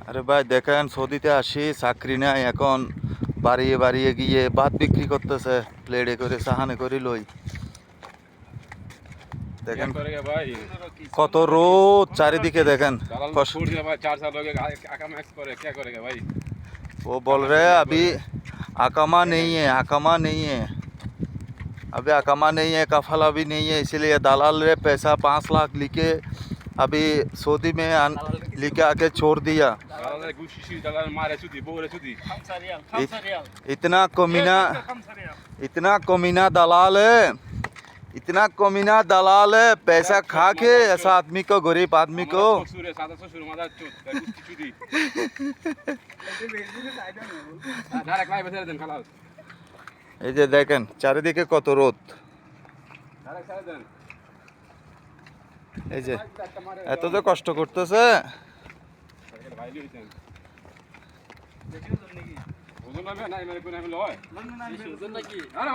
আরে ভাই দেখেন, সৌদিতে আসি, চাকরি নাই, এখন বাড়িয়ে বাড়িয়ে গিয়ে ভাত বিক্রি করতেছে, প্লেটে করে সাহানে করে লই। দেখেন কত রোদ চারিদিকে, দেখেন। वो बोल रहे हैं अभी अकामा नहीं है, अकामा नहीं है, अभी अकामा नहीं है, कफला भी नहीं है, इसीलिए दलाल ने पैसा 5 लाख लिखे अभी सऊदी में लिखे आके छोड़ दिया। इतना कमीना, इतना कमीना दलाल है, इतना कमीना दलाल है, पैसा खा के ऐसा आदमी को, गरीब आदमी को। এই যে দেখেন চারিদিকে কত রোদ, এই যে এত যে কষ্ট করতেছে।